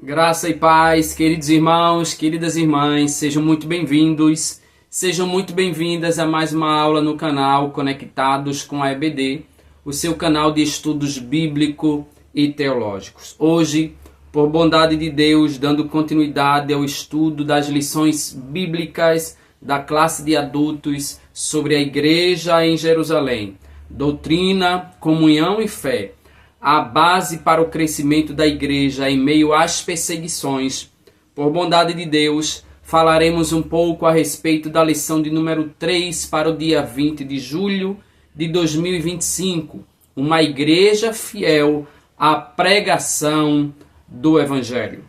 Graça e paz, queridos irmãos, queridas irmãs, sejam muito bem-vindos, sejam muito bem-vindas a mais uma aula no canal Conectados com a EBD, o seu canal de estudos bíblico e teológicos. Hoje, por bondade de Deus, dando continuidade ao estudo das lições bíblicas da classe de adultos sobre a igreja em Jerusalém, doutrina, comunhão e fé, a base para o crescimento da igreja em meio às perseguições. Por bondade de Deus, falaremos um pouco a respeito da lição de número 3 para o dia 20 de julho de 2025. Uma igreja fiel à pregação do Evangelho.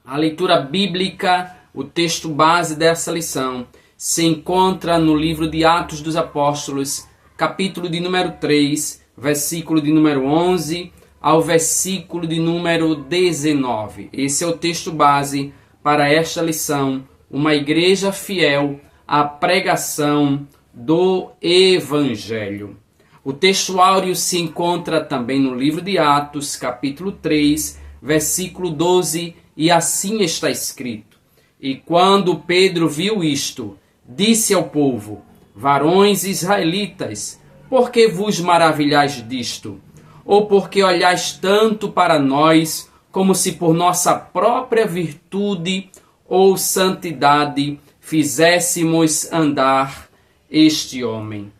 A leitura bíblica, o texto base dessa lição, se encontra no livro de Atos dos Apóstolos, capítulo de número 3, versículo de número 11 ao versículo de número 19. Esse é o texto base para esta lição, uma igreja fiel à pregação do Evangelho. O texto áureo se encontra também no livro de Atos, capítulo 3, versículo 12, e assim está escrito: E quando Pedro viu isto, disse ao povo: Varões israelitas, por que vos maravilhais disto? Ou porque olhais tanto para nós, como se por nossa própria virtude ou santidade fizéssemos andar este homem?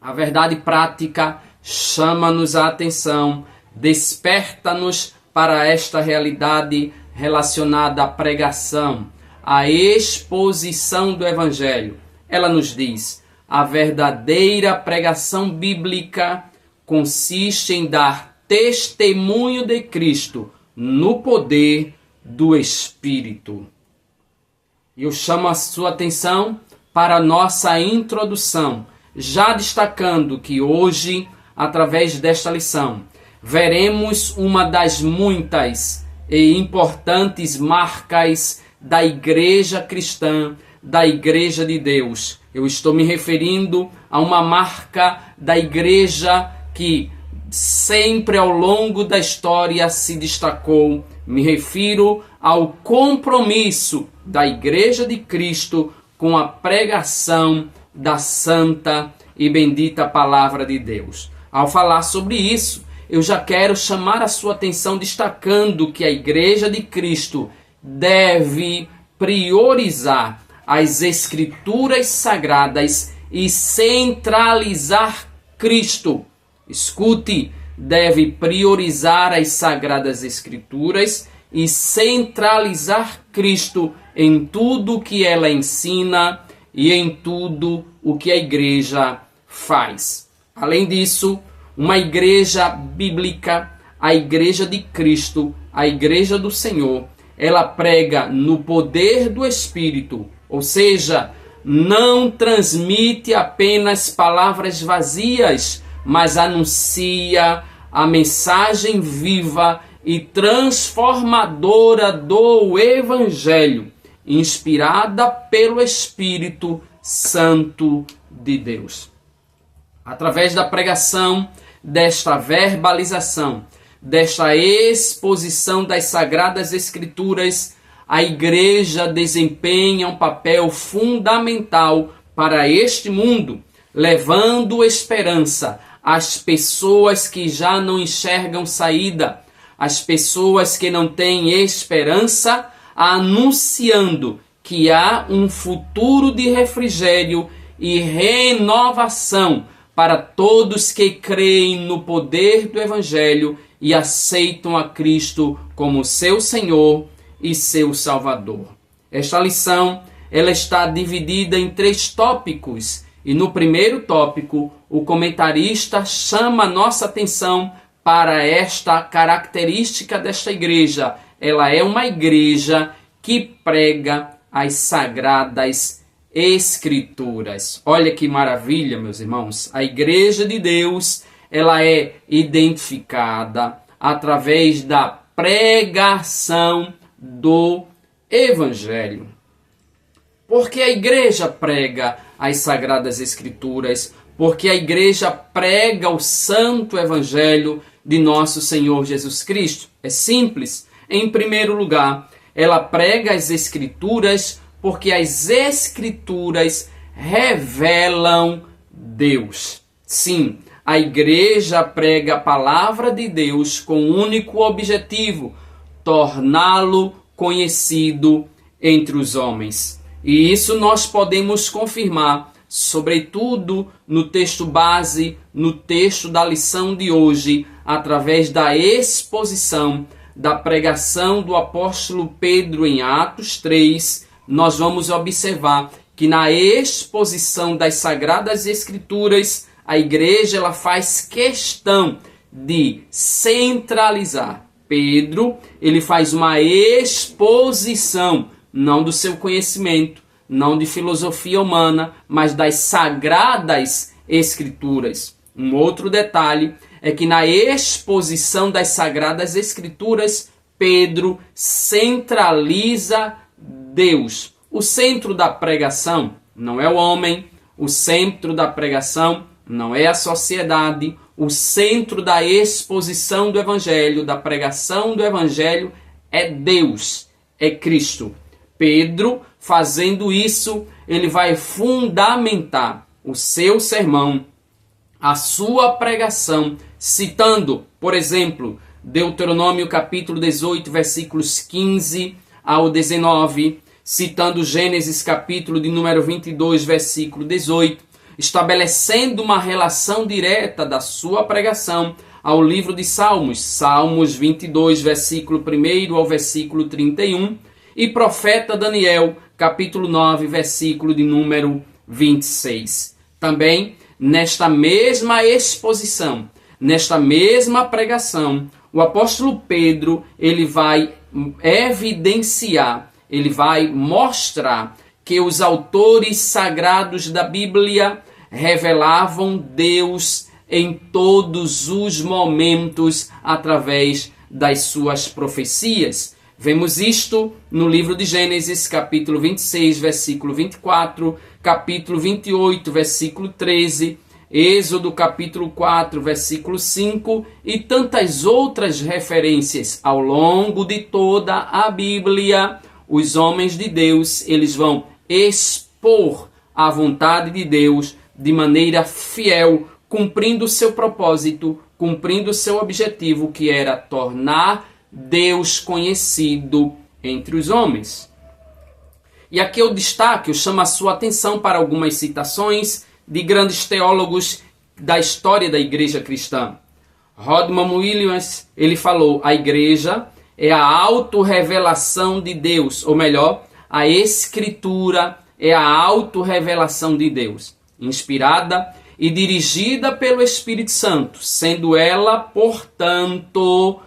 A verdade prática chama-nos a atenção, desperta-nos para esta realidade relacionada à pregação, à exposição do Evangelho. Ela nos diz: a verdadeira pregação bíblica consiste em dar testemunho de Cristo no poder do Espírito. Eu chamo a sua atenção para a nossa introdução, já destacando que hoje, através desta lição, veremos uma das muitas e importantes marcas da igreja cristã, da igreja de Deus. Eu estou me referindo a uma marca da igreja que sempre ao longo da história se destacou. Me refiro ao compromisso da igreja de Cristo com a pregação da santa e bendita palavra de Deus. Ao falar sobre isso, eu já quero chamar a sua atenção destacando que a igreja de Cristo deve priorizar as Escrituras Sagradas e centralizar Cristo. Escute, deve priorizar as Sagradas Escrituras e centralizar Cristo em tudo o que ela ensina e em tudo o que a igreja faz. Além disso, uma igreja bíblica, a igreja de Cristo, a igreja do Senhor, ela prega no poder do Espírito, ou seja, não transmite apenas palavras vazias, mas anuncia a mensagem viva e transformadora do Evangelho, inspirada pelo Espírito Santo de Deus. Através da pregação, desta verbalização, desta exposição das Sagradas Escrituras, a igreja desempenha um papel fundamental para este mundo, levando esperança às pessoas que já não enxergam saída, às pessoas que não têm esperança, anunciando que há um futuro de refrigério e renovação para todos que creem no poder do Evangelho e aceitam a Cristo como seu Senhor e seu Salvador. Esta lição, ela está dividida em 3 tópicos, e no primeiro tópico, o comentarista chama a nossa atenção para esta característica desta igreja. Ela é uma igreja que prega as Sagradas Escrituras. Olha que maravilha, meus irmãos. A igreja de Deus, ela é identificada através da pregação do Evangelho. Porque a igreja prega as Sagradas Escrituras, porque a igreja prega o Santo Evangelho de nosso Senhor Jesus Cristo. É simples, Em primeiro lugar, ela prega as Escrituras porque as Escrituras revelam Deus. Sim, a igreja prega a palavra de Deus com o único objetivo: torná-lo conhecido entre os homens. E isso nós podemos confirmar, sobretudo no texto base, no texto da lição de hoje, através da exposição da pregação do apóstolo Pedro em Atos 3, nós vamos observar que na exposição das Sagradas Escrituras, a igreja ela faz questão de centralizar. Pedro, ele faz uma exposição, não do seu conhecimento, não de filosofia humana, mas das Sagradas Escrituras. Um outro detalhe é que na exposição das Sagradas Escrituras, Pedro centraliza Deus. O centro da pregação não é o homem, o centro da pregação não é a sociedade, o centro da exposição do Evangelho, da pregação do Evangelho é Deus, é Cristo. Pedro, fazendo isso, ele vai fundamentar o seu sermão, a sua pregação, citando, por exemplo, Deuteronômio capítulo 18, versículos 15 ao 19, citando Gênesis capítulo de número 22, versículo 18, estabelecendo uma relação direta da sua pregação ao livro de Salmos, Salmos 22, versículo 1 ao versículo 31, e profeta Daniel, capítulo 9, versículo de número 26. Também, nesta mesma exposição, nesta mesma pregação, o apóstolo Pedro, ele vai evidenciar, ele vai mostrar que os autores sagrados da Bíblia revelavam Deus em todos os momentos através das suas profecias. Vemos isto no livro de Gênesis, capítulo 26, versículo 24, capítulo 28, versículo 13, Êxodo, capítulo 4, versículo 5 e tantas outras referências ao longo de toda a Bíblia. Os homens de Deus, eles vão expor a vontade de Deus de maneira fiel, cumprindo o seu propósito, cumprindo o seu objetivo, que era tornar Deus conhecido entre os homens. E aqui eu destaco, eu chamo a sua atenção para algumas citações de grandes teólogos da história da igreja cristã. Rodman Williams, ele falou: a igreja é a autorrevelação de Deus, ou melhor, a Escritura é a autorrevelação de Deus, inspirada e dirigida pelo Espírito Santo, sendo ela, portanto,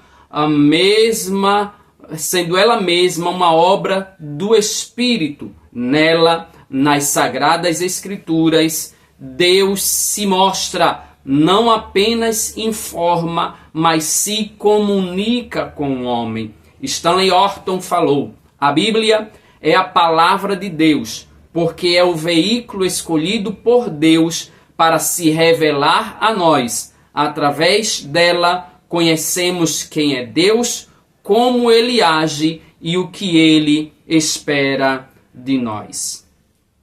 sendo ela mesma uma obra do Espírito. Nela, nas Sagradas Escrituras, Deus se mostra, não apenas informa, mas se comunica com o homem. Stanley Orton falou: a Bíblia é a palavra de Deus, porque é o veículo escolhido por Deus para se revelar a nós. Através dela, conhecemos quem é Deus, como Ele age e o que Ele espera de nós.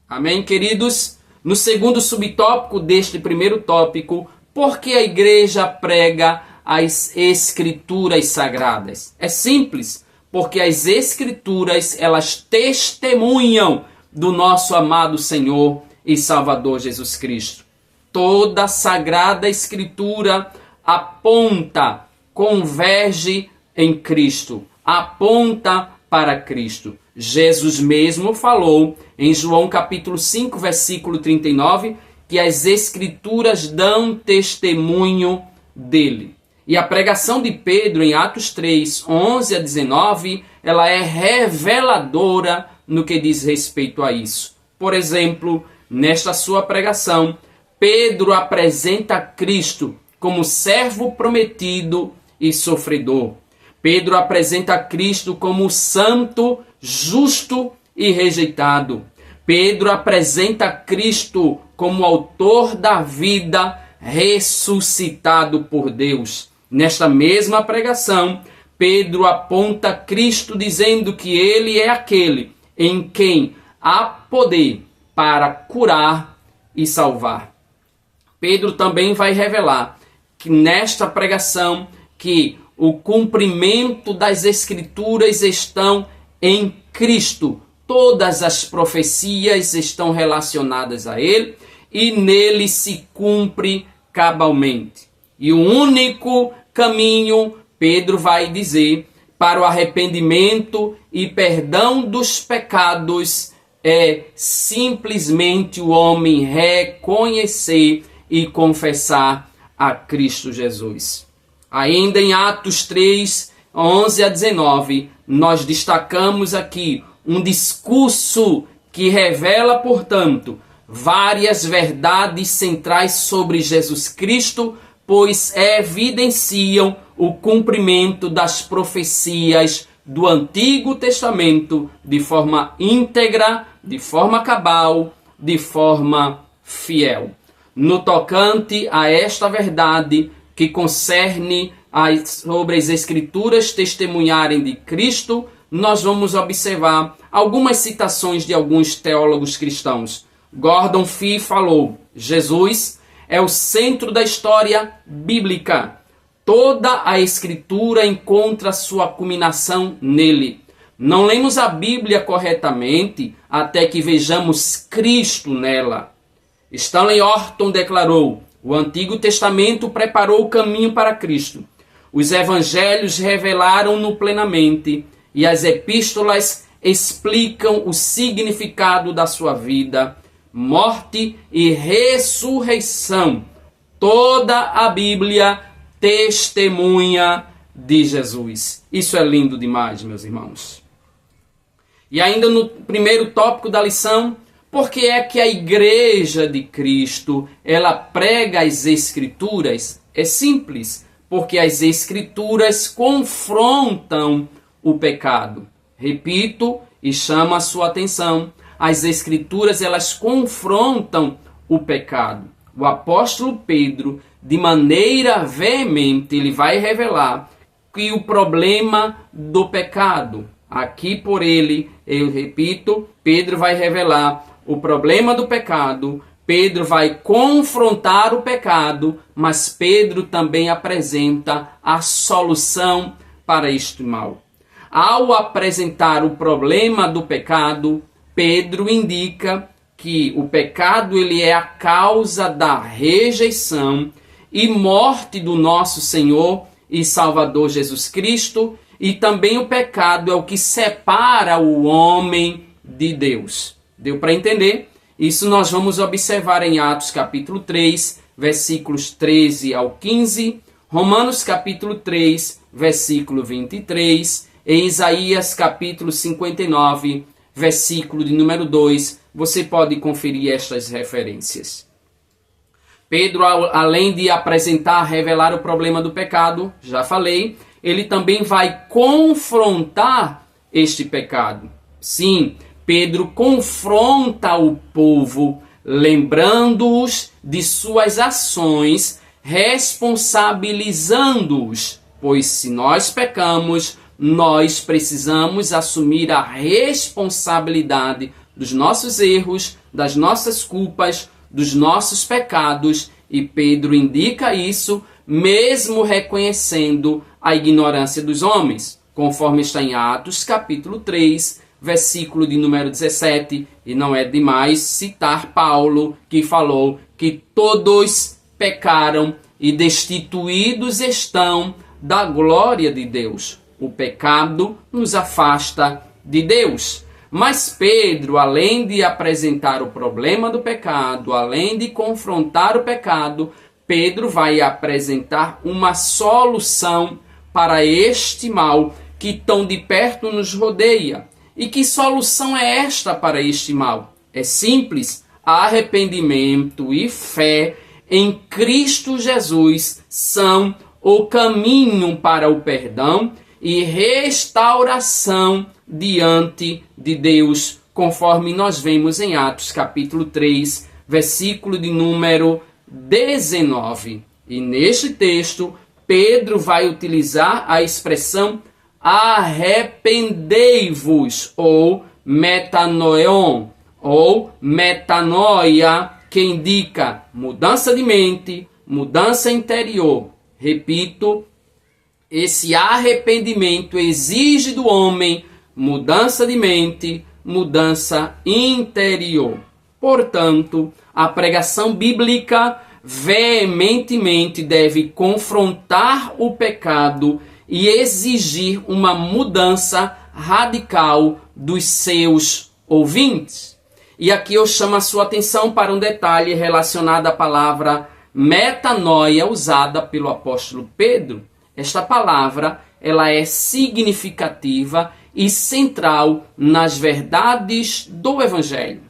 Amém, queridos? No segundo subtópico deste primeiro tópico, por que a igreja prega as Escrituras Sagradas? É simples, porque as Escrituras, elas testemunham do nosso amado Senhor e Salvador Jesus Cristo. Toda Sagrada Escritura aponta, converge em Cristo, aponta para Cristo. Jesus mesmo falou em João capítulo 5, versículo 39, que as Escrituras dão testemunho dele. E a pregação de Pedro em Atos 3, 11 a 19, ela é reveladora no que diz respeito a isso. Por exemplo, nesta sua pregação, Pedro apresenta Cristo como servo prometido e sofredor. Pedro apresenta Cristo como santo, justo e rejeitado. Pedro apresenta Cristo como autor da vida, ressuscitado por Deus. Nesta mesma pregação, Pedro aponta Cristo dizendo que ele é aquele em quem há poder para curar e salvar. Pedro também vai revelar que nesta pregação que o cumprimento das Escrituras estão em Cristo. Todas as profecias estão relacionadas a ele e nele se cumpre cabalmente. E o único caminho, Pedro vai dizer, para o arrependimento e perdão dos pecados é simplesmente o homem reconhecer e confessar a Cristo Jesus. Ainda em Atos 3, 11 a 19, nós destacamos aqui um discurso que revela, portanto, várias verdades centrais sobre Jesus Cristo, pois evidenciam o cumprimento das profecias do Antigo Testamento de forma íntegra, de forma cabal, de forma fiel. No tocante a esta verdade que concerne sobre as Escrituras testemunharem de Cristo, nós vamos observar algumas citações de alguns teólogos cristãos. Gordon Fee falou: Jesus é o centro da história bíblica. Toda a Escritura encontra sua culminação nele. Não lemos a Bíblia corretamente até que vejamos Cristo nela. Stanley Orton declarou: o Antigo Testamento preparou o caminho para Cristo. Os evangelhos revelaram-no plenamente e as epístolas explicam o significado da sua vida, morte e ressurreição. Toda a Bíblia testemunha de Jesus. Isso é lindo demais, meus irmãos. E ainda no primeiro tópico da lição, por que é que a Igreja de Cristo, ela prega as Escrituras? É simples, porque as Escrituras confrontam o pecado. Repito e chamo a sua atenção, as Escrituras, elas confrontam o pecado. O apóstolo Pedro, de maneira veemente, ele vai revelar que o problema do pecado, aqui por ele, eu repito, Pedro vai revelar o problema do pecado, Pedro vai confrontar o pecado, mas Pedro também apresenta a solução para este mal. Ao apresentar o problema do pecado, Pedro indica que o pecado ele é a causa da rejeição e morte do nosso Senhor e Salvador Jesus Cristo, e também o pecado é o que separa o homem de Deus. Deu para entender? Isso nós vamos observar em Atos capítulo 3, versículos 13 ao 15, Romanos capítulo 3, versículo 23, em Isaías capítulo 59, versículo de número 2, você pode conferir estas referências. Pedro, além de apresentar, revelar o problema do pecado, já falei, ele também vai confrontar este pecado. Sim, Pedro confronta o povo, lembrando-os de suas ações, responsabilizando-os, pois se nós pecamos, nós precisamos assumir a responsabilidade dos nossos erros, das nossas culpas, dos nossos pecados, e Pedro indica isso, mesmo reconhecendo a ignorância dos homens, conforme está em Atos capítulo 3, versículo de número 17, e não é demais citar Paulo, que falou que todos pecaram e destituídos estão da glória de Deus. O pecado nos afasta de Deus. Mas Pedro, além de apresentar o problema do pecado, além de confrontar o pecado, Pedro vai apresentar uma solução para este mal que tão de perto nos rodeia. E que solução é esta para este mal? É simples: arrependimento e fé em Cristo Jesus são o caminho para o perdão e restauração diante de Deus, conforme nós vemos em Atos capítulo 3, versículo de número 19. E neste texto, Pedro vai utilizar a expressão arrependei-vos, ou metanoion, ou metanoia, que indica mudança de mente, mudança interior. Repito, esse arrependimento exige do homem mudança de mente, mudança interior. Portanto, a pregação bíblica veementemente deve confrontar o pecado e exigir uma mudança radical dos seus ouvintes. E aqui eu chamo a sua atenção para um detalhe relacionado à palavra metanoia usada pelo apóstolo Pedro. Esta palavra, ela é significativa e central nas verdades do Evangelho.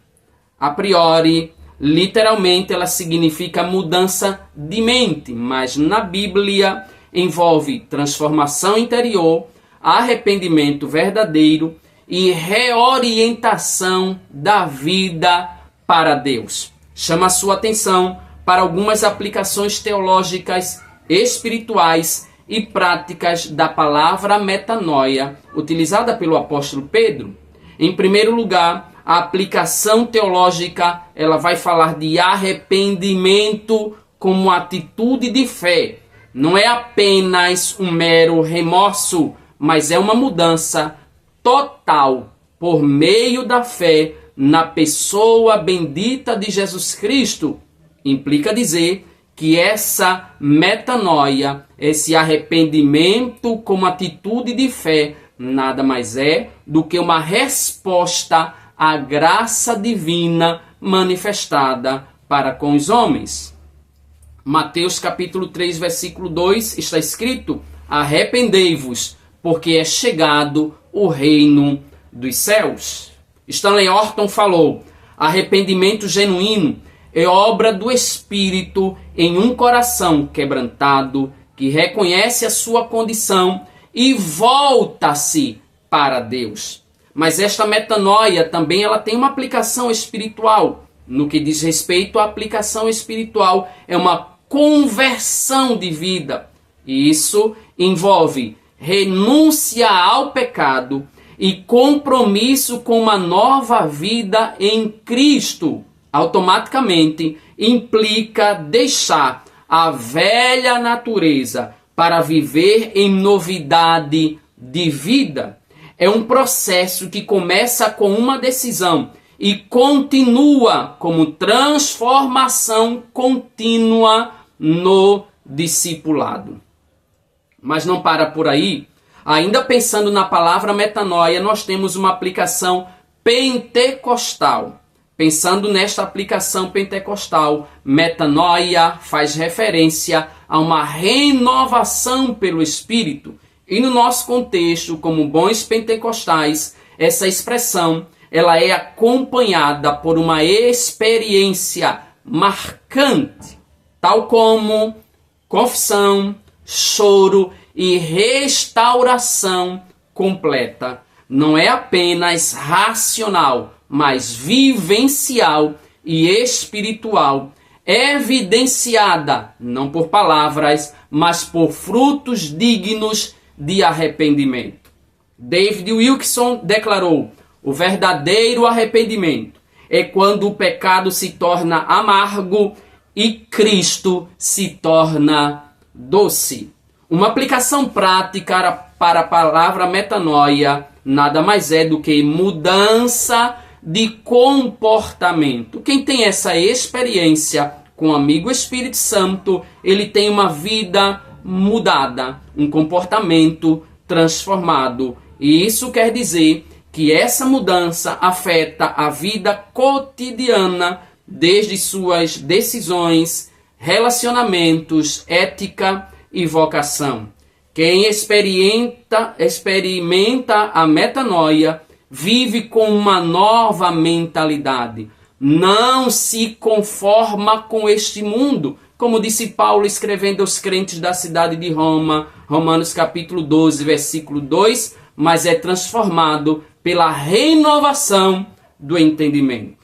A priori, literalmente, ela significa mudança de mente, mas na Bíblia envolve transformação interior, arrependimento verdadeiro e reorientação da vida para Deus. Chama a sua atenção para algumas aplicações teológicas, espirituais e práticas da palavra metanoia, utilizada pelo apóstolo Pedro. Em primeiro lugar, a aplicação teológica, ela vai falar de arrependimento como atitude de fé. Não é apenas um mero remorso, mas é uma mudança total por meio da fé na pessoa bendita de Jesus Cristo. Implica dizer que essa metanoia, esse arrependimento como atitude de fé, nada mais é do que uma resposta à graça divina manifestada para com os homens. Mateus capítulo 3, versículo 2, está escrito: arrependei-vos, porque é chegado o reino dos céus. Stanley Horton falou: arrependimento genuíno é obra do Espírito em um coração quebrantado, que reconhece a sua condição e volta-se para Deus. Mas esta metanoia também ela tem uma aplicação espiritual. No que diz respeito à aplicação espiritual, é uma conversão de vida. E isso envolve renúncia ao pecado e compromisso com uma nova vida em Cristo. Automaticamente implica deixar a velha natureza para viver em novidade de vida. É um processo que começa com uma decisão e continua como transformação contínua no discipulado. Mas não para por aí. Ainda pensando na palavra metanoia, nós temos uma aplicação pentecostal. Pensando nesta aplicação pentecostal, metanoia faz referência a uma renovação pelo Espírito. E no nosso contexto, como bons pentecostais, essa expressão ela é acompanhada por uma experiência marcante, tal como confissão, choro e restauração completa. Não é apenas racional, mas vivencial e espiritual, evidenciada não por palavras, mas por frutos dignos de arrependimento. David Wilkerson declarou: o verdadeiro arrependimento é quando o pecado se torna amargo e Cristo se torna doce. Uma aplicação prática para a palavra metanoia nada mais é do que mudança de comportamento. Quem tem essa experiência com o amigo Espírito Santo, ele tem uma vida mudada, um comportamento transformado. E isso quer dizer que essa mudança afeta a vida cotidiana, desde suas decisões, relacionamentos, ética e vocação. Quem experimenta a metanoia vive com uma nova mentalidade. Não se conforma com este mundo, como disse Paulo escrevendo aos crentes da cidade de Roma, Romanos capítulo 12, versículo 2, mas é transformado pela renovação do entendimento.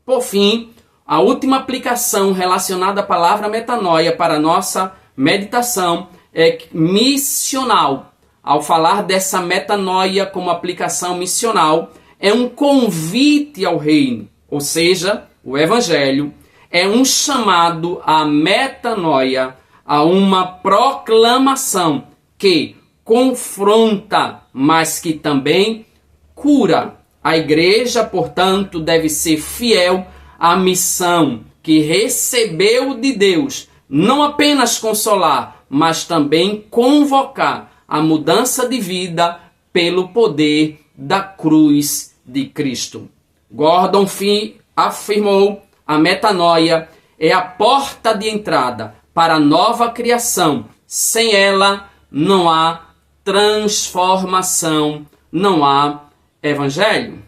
Por fim, a última aplicação relacionada à palavra metanoia para a nossa meditação é missional. Ao falar dessa metanoia como aplicação missional, é um convite ao reino, ou seja, o evangelho é um chamado à metanoia, a uma proclamação que confronta, mas que também cura. A igreja, portanto, deve ser fiel à missão que recebeu de Deus, não apenas consolar, mas também convocar a mudança de vida pelo poder da cruz de Cristo. Gordon Fee afirmou: a metanoia é a porta de entrada para a nova criação. Sem ela, não há transformação, não há evangelho.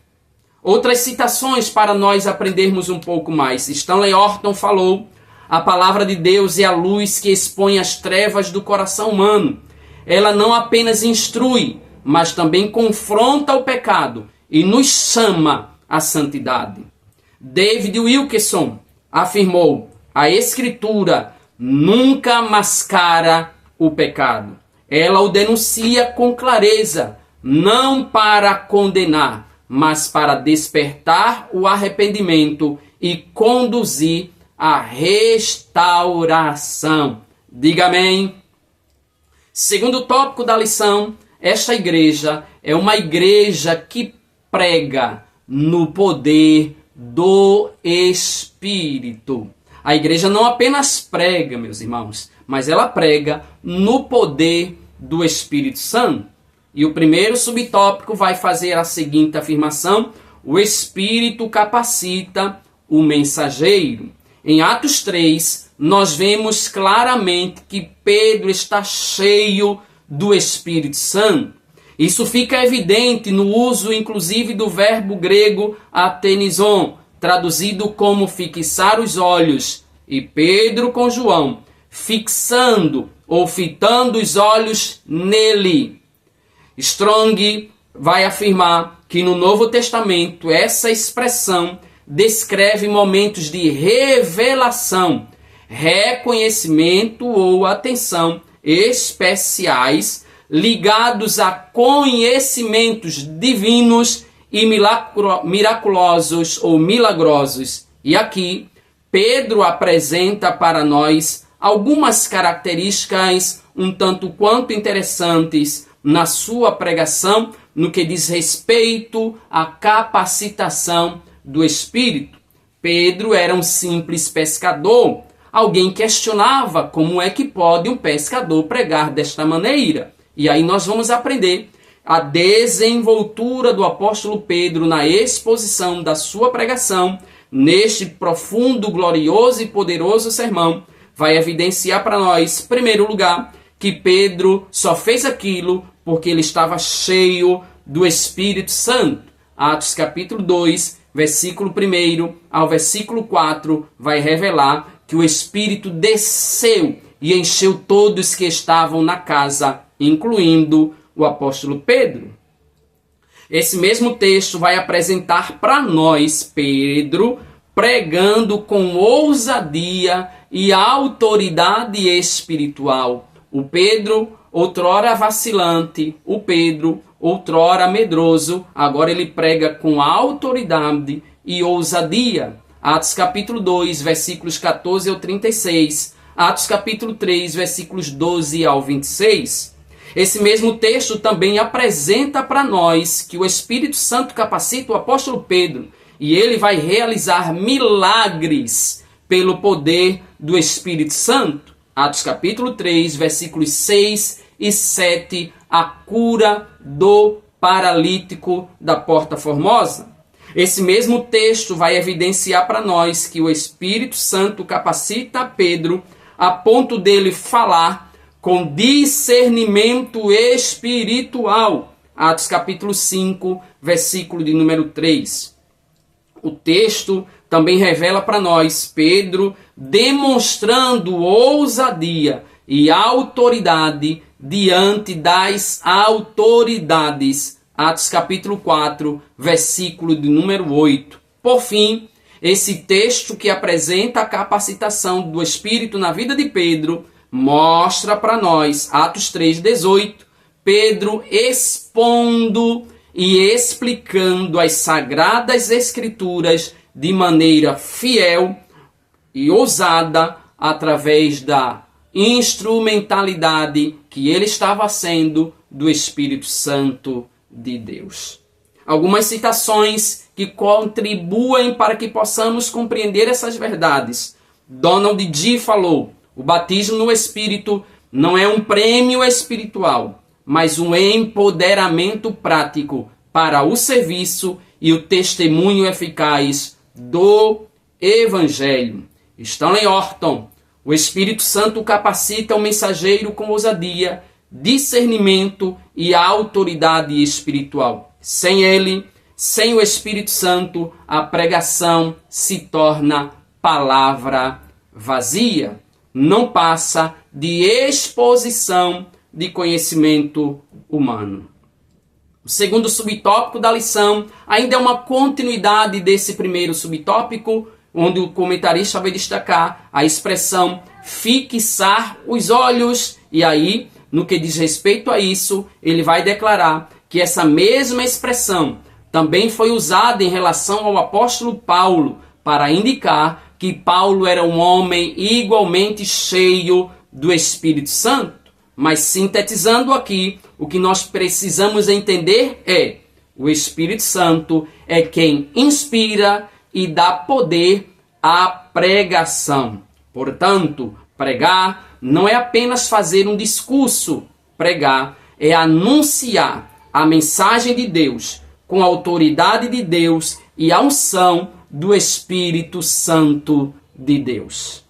Outras citações para nós aprendermos um pouco mais. Stanley Orton falou: a palavra de Deus é a luz que expõe as trevas do coração humano. Ela não apenas instrui, mas também confronta o pecado e nos chama à santidade. David Wilkerson afirmou: a Escritura nunca mascara o pecado. Ela o denuncia com clareza, não para condenar, mas para despertar o arrependimento e conduzir à restauração. Diga amém. Segundo tópico da lição, esta igreja é uma igreja que prega no poder do Espírito. A igreja não apenas prega, meus irmãos, mas ela prega no poder do Espírito Santo. E o primeiro subtópico vai fazer a seguinte afirmação: o Espírito capacita o mensageiro. Em Atos 3, nós vemos claramente que Pedro está cheio do Espírito Santo. Isso fica evidente no uso, inclusive, do verbo grego atenizon, traduzido como fixar os olhos. E Pedro com João, fixando ou fitando os olhos nele. Strong vai afirmar que no Novo Testamento essa expressão descreve momentos de revelação, reconhecimento ou atenção especiais ligados a conhecimentos divinos e miraculosos ou milagrosos. E aqui Pedro apresenta para nós algumas características um tanto quanto interessantes na sua pregação no que diz respeito à capacitação do Espírito. Pedro era um simples pescador. Alguém questionava como é que pode um pescador pregar desta maneira. E aí nós vamos aprender a desenvoltura do apóstolo Pedro na exposição da sua pregação. Neste profundo, glorioso e poderoso sermão, vai evidenciar para nós, em primeiro lugar, que Pedro só fez aquilo porque ele estava cheio do Espírito Santo. Atos capítulo 2, versículo 1 ao versículo 4, vai revelar que o Espírito desceu e encheu todos que estavam na casa, incluindo o apóstolo Pedro. Esse mesmo texto vai apresentar para nós Pedro pregando com ousadia e autoridade espiritual. O Pedro, outrora vacilante, o Pedro, outrora medroso, agora ele prega com autoridade e ousadia. Atos capítulo 2, versículos 14 ao 36. Atos capítulo 3, versículos 12 ao 26. Esse mesmo texto também apresenta para nós que o Espírito Santo capacita o apóstolo Pedro e ele vai realizar milagres pelo poder do Espírito Santo. Atos capítulo 3, versículos 6 e 7, a cura do paralítico da Porta Formosa. Esse mesmo texto vai evidenciar para nós que o Espírito Santo capacita Pedro a ponto dele falar com discernimento espiritual. Atos capítulo 5, versículo de número 3. O texto também revela para nós Pedro demonstrando ousadia e autoridade diante das autoridades. Atos capítulo 4, versículo de número 8. Por fim, esse texto que apresenta a capacitação do Espírito na vida de Pedro mostra para nós, Atos 3,18, Pedro expondo e explicando as Sagradas Escrituras de maneira fiel e ousada, através da instrumentalidade que ele estava sendo do Espírito Santo de Deus. Algumas citações que contribuem para que possamos compreender essas verdades. Donald G. falou: o batismo no Espírito não é um prêmio espiritual, mas um empoderamento prático para o serviço e o testemunho eficaz do Evangelho. Stanley Orton: o Espírito Santo capacita o mensageiro com ousadia, discernimento e autoridade espiritual. Sem ele, sem o Espírito Santo, a pregação se torna palavra vazia. Não passa de exposição de conhecimento humano. O segundo subtópico da lição ainda é uma continuidade desse primeiro subtópico, onde o comentarista vai destacar a expressão fixar os olhos. E aí, no que diz respeito a isso, ele vai declarar que essa mesma expressão também foi usada em relação ao apóstolo Paulo, para indicar que Paulo era um homem igualmente cheio do Espírito Santo. Mas sintetizando aqui, o que nós precisamos entender é: o Espírito Santo é quem inspira e dá poder à pregação. Portanto, pregar não é apenas fazer um discurso. Pregar é anunciar a mensagem de Deus com a autoridade de Deus e a unção do Espírito Santo de Deus.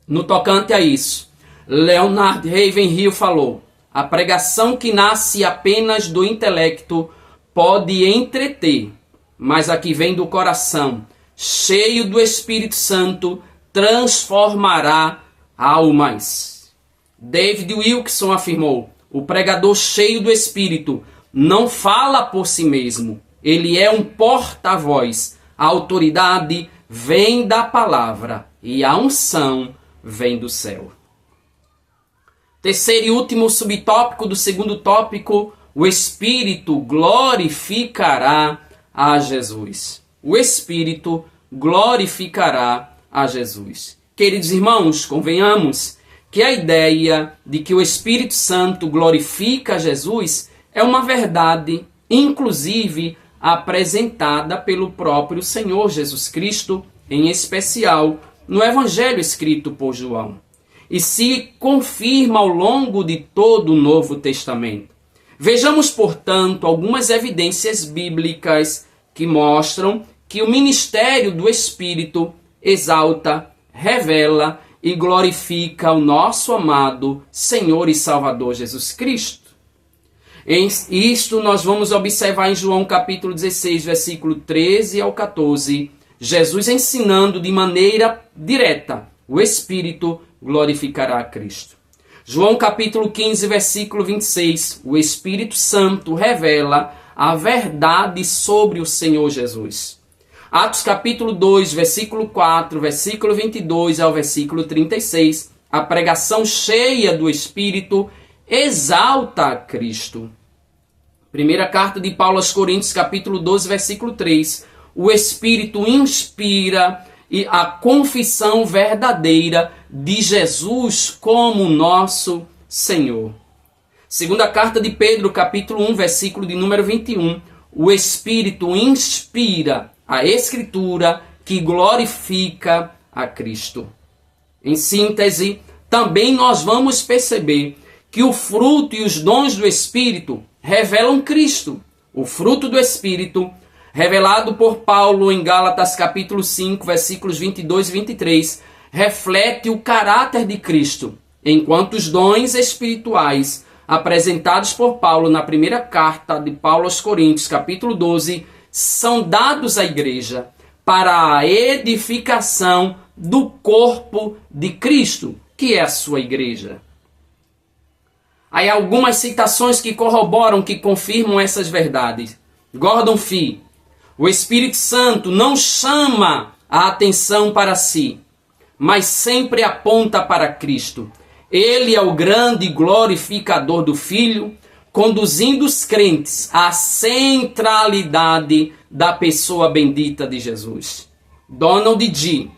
No tocante a isso, Leonard Ravenhill falou: a pregação que nasce apenas do intelecto pode entreter, mas a que vem do coração, cheio do Espírito Santo, transformará almas. David Wilkerson afirmou: o pregador cheio do Espírito não fala por si mesmo, ele é um porta-voz. A autoridade vem da palavra e a unção vem do céu. Terceiro e último subtópico do segundo tópico: o Espírito glorificará a Jesus. O Espírito glorificará a Jesus. Queridos irmãos, convenhamos que a ideia de que o Espírito Santo glorifica a Jesus é uma verdade, inclusive, apresentada pelo próprio Senhor Jesus Cristo, em especial no Evangelho escrito por João, e se confirma ao longo de todo o Novo Testamento. Vejamos, portanto, algumas evidências bíblicas que mostram que o ministério do Espírito exalta, revela e glorifica o nosso amado Senhor e Salvador Jesus Cristo. Isto nós vamos observar em João capítulo 16, versículo 13 ao 14, Jesus ensinando de maneira direta: o Espírito glorificará a Cristo. João capítulo 15, versículo 26, o Espírito Santo revela a verdade sobre o Senhor Jesus. Atos capítulo 2, versículo 4, versículo 22 ao versículo 36, a pregação cheia do Espírito exalta a Cristo. Primeira carta de Paulo aos Coríntios, capítulo 12, versículo 3, o Espírito inspira a confissão verdadeira de Jesus como nosso Senhor. Segunda carta de Pedro, capítulo 1, versículo de número 21, o Espírito inspira a Escritura que glorifica a Cristo. Em síntese, também nós vamos perceber que o fruto e os dons do Espírito revelam Cristo. O fruto do Espírito, revelado por Paulo em Gálatas capítulo 5, versículos 22 e 23, reflete o caráter de Cristo, enquanto os dons espirituais apresentados por Paulo na primeira carta de Paulo aos Coríntios, capítulo 12, são dados à igreja para a edificação do corpo de Cristo, que é a sua igreja. Há algumas citações que corroboram, que confirmam essas verdades. Gordon Fee: o Espírito Santo não chama a atenção para si, mas sempre aponta para Cristo. Ele é o grande glorificador do Filho, conduzindo os crentes à centralidade da pessoa bendita de Jesus. Donald G.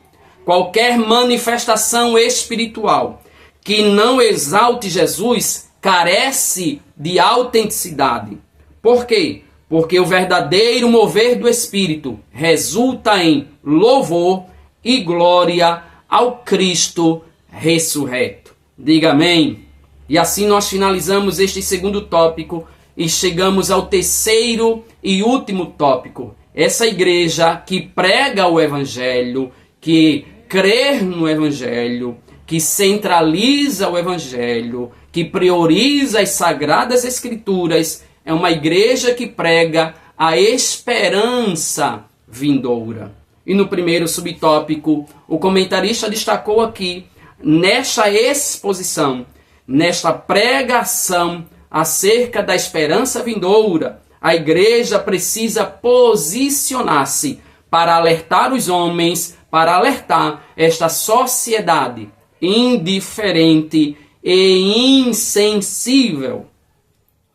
Qualquer manifestação espiritual que não exalte Jesus carece de autenticidade. Por quê? Porque o verdadeiro mover do Espírito resulta em louvor e glória ao Cristo ressurreto. Diga amém. E assim nós finalizamos este segundo tópico e chegamos ao terceiro e último tópico. Essa igreja que prega o Evangelho, que crê no Evangelho, que centraliza o Evangelho, que prioriza as Sagradas Escrituras, é uma igreja que prega a esperança vindoura. E no primeiro subtópico, o comentarista destacou aqui, nesta exposição, nesta pregação acerca da esperança vindoura, a igreja precisa posicionar-se para alertar os homens, para alertar esta sociedade indiferente e insensível.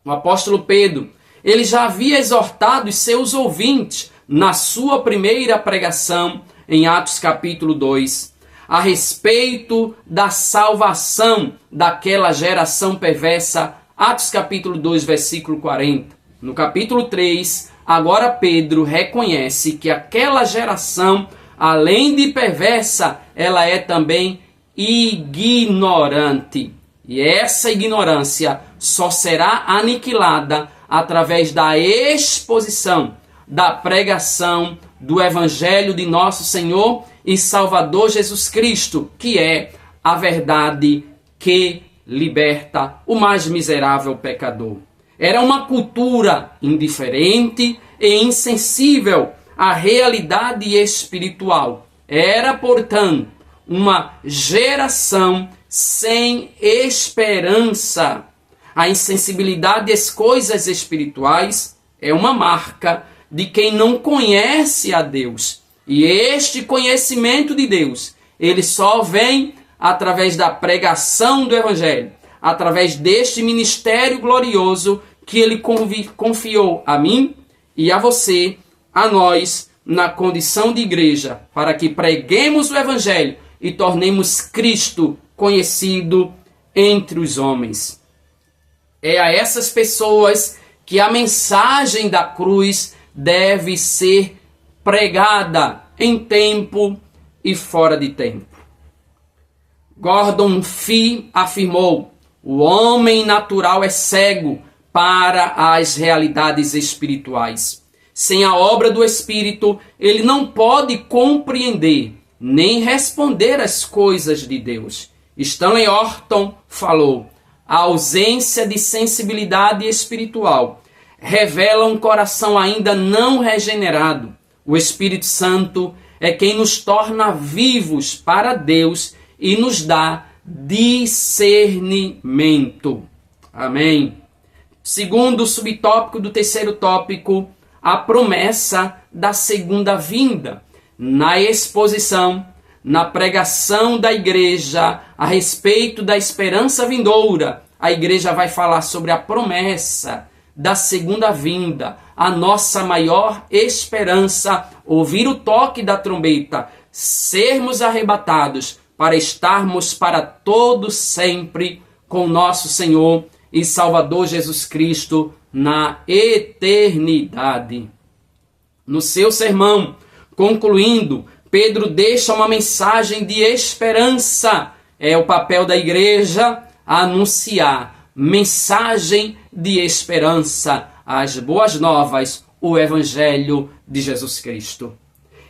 O apóstolo Pedro, ele já havia exortado os seus ouvintes na sua primeira pregação, em Atos capítulo 2, a respeito da salvação daquela geração perversa, Atos capítulo 2, versículo 40. No capítulo 3, agora Pedro reconhece que aquela geração, além de perversa, ela é também ignorante. E essa ignorância só será aniquilada através da exposição, da pregação do Evangelho de nosso Senhor e Salvador Jesus Cristo, que é a verdade que liberta o mais miserável pecador. Era uma cultura indiferente e insensível à realidade espiritual. Era, portanto, uma geração sem esperança. A insensibilidade às coisas espirituais é uma marca de quem não conhece a Deus. E este conhecimento de Deus, ele só vem através da pregação do Evangelho, através deste ministério glorioso que ele confiou a mim e a você, a nós, na condição de igreja, para que preguemos o Evangelho e tornemos Cristo conhecido entre os homens. É a essas pessoas que a mensagem da cruz deve ser pregada em tempo e fora de tempo. Gordon Fee afirmou: o homem natural é cego para as realidades espirituais. Sem a obra do Espírito, ele não pode compreender nem responder às coisas de Deus. Stanley Orton falou: a ausência de sensibilidade espiritual revela um coração ainda não regenerado. O Espírito Santo é quem nos torna vivos para Deus e nos dá discernimento. Amém. Segundo subtópico do terceiro tópico, a promessa da segunda vinda. Na exposição, na pregação da igreja a respeito da esperança vindoura, a igreja vai falar sobre a promessa da segunda vinda, a nossa maior esperança, ouvir o toque da trombeta, sermos arrebatados para estarmos para todo sempre com nosso Senhor e Salvador Jesus Cristo na eternidade. No seu sermão, concluindo, Pedro deixa uma mensagem de esperança. É o papel da igreja anunciar mensagem de esperança, as boas novas, o Evangelho de Jesus Cristo.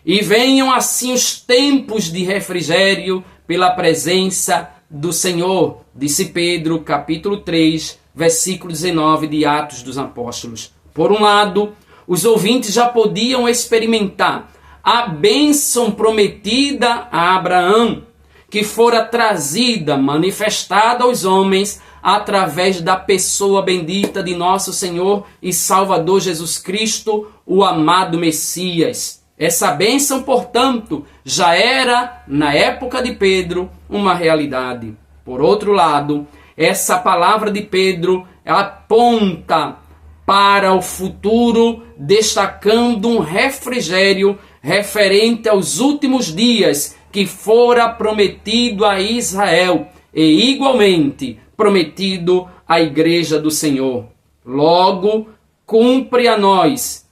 E venham assim os tempos de refrigério pela presença do Senhor, disse Pedro, capítulo 3, versículo 19 de Atos dos Apóstolos. Por um lado, os ouvintes já podiam experimentar a bênção prometida a Abraão, que fora trazida, manifestada aos homens através da pessoa bendita de nosso Senhor e Salvador Jesus Cristo, o amado Messias. Essa bênção, portanto, já era, na época de Pedro, uma realidade. Por outro lado, essa palavra de Pedro aponta para o futuro, destacando um refrigério referente aos últimos dias que fora prometido a Israel e igualmente prometido à Igreja do Senhor. Logo,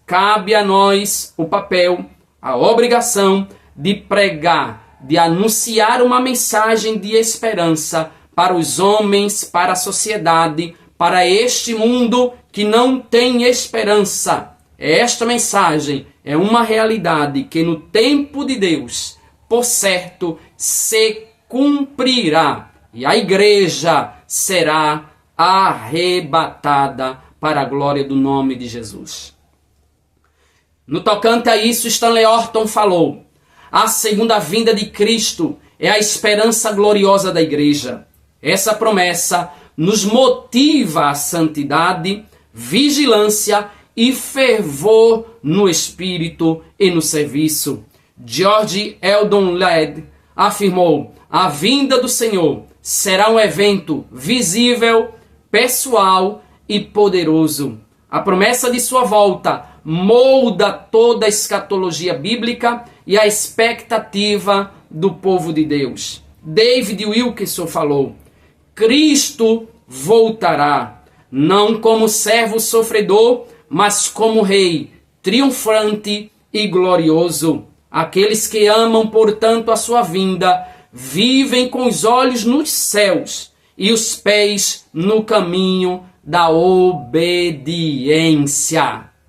cabe a nós o papel, a obrigação de pregar, de anunciar uma mensagem de esperança para os homens, para a sociedade, para este mundo que não tem esperança. Esta mensagem é uma realidade que no tempo de Deus, por certo, se cumprirá. E a igreja será arrebatada para a glória do nome de Jesus. No tocante a isso, Stanley Horton falou: a segunda vinda de Cristo é a esperança gloriosa da igreja. Essa promessa nos motiva a santidade, vigilância e fervor no espírito e no serviço. George Eldon Ladd afirmou: a vinda do Senhor será um evento visível, pessoal e poderoso. A promessa de sua volta molda toda a escatologia bíblica e a expectativa do povo de Deus. David Wilkerson falou: Cristo voltará, não como servo sofredor, mas como rei, triunfante e glorioso. Aqueles que amam, portanto, a sua vinda, vivem com os olhos nos céus e os pés no caminho da obediência.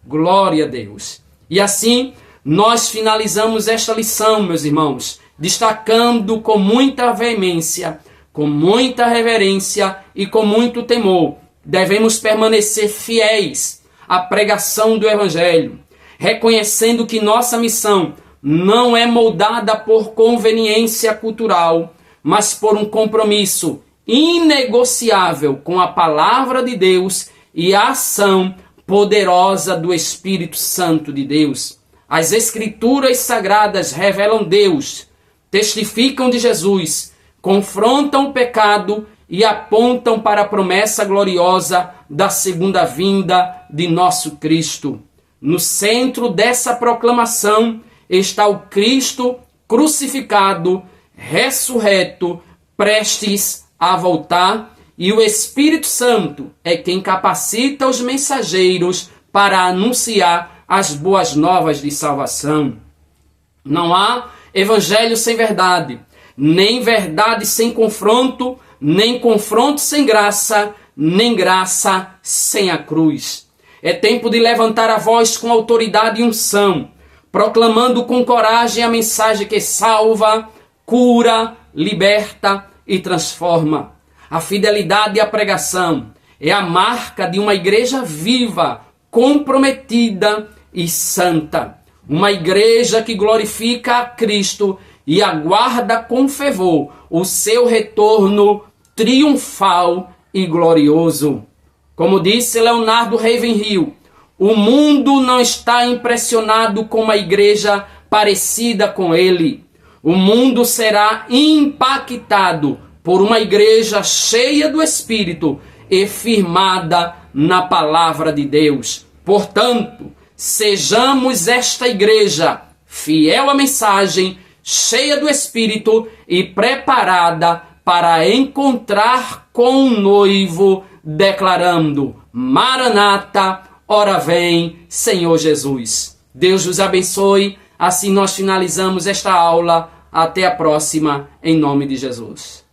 Glória a Deus. E assim, nós finalizamos esta lição, meus irmãos, destacando com muita veemência, com muita reverência e com muito temor. Devemos permanecer fiéis à pregação do Evangelho, reconhecendo que nossa missão não é moldada por conveniência cultural, mas por um compromisso inegociável com a palavra de Deus e a ação poderosa do Espírito Santo de Deus. As Escrituras Sagradas revelam Deus, testificam de Jesus, confrontam o pecado e apontam para a promessa gloriosa da segunda vinda de nosso Cristo. No centro dessa proclamação está o Cristo crucificado, ressurreto, prestes a voltar, e o Espírito Santo é quem capacita os mensageiros para anunciar as boas novas de salvação. Não há evangelho sem verdade, nem verdade sem confronto, nem confronto sem graça, nem graça sem a cruz. É tempo de levantar a voz com autoridade e unção, proclamando com coragem a mensagem que salva, cura, liberta e transforma. A fidelidade à pregação é a marca de uma igreja viva, comprometida e santa. Uma igreja que glorifica a Cristo e aguarda com fervor o seu retorno triunfal e glorioso. Como disse Leonardo Ravenhill, o mundo não está impressionado com uma igreja parecida com ele. O mundo será impactado por uma igreja cheia do Espírito e firmada na palavra de Deus. Portanto, sejamos esta igreja fiel à mensagem, cheia do Espírito e preparada para encontrar com o noivo, declarando: Maranata, ora vem, Senhor Jesus. Deus os abençoe. Assim nós finalizamos esta aula. Até a próxima, em nome de Jesus.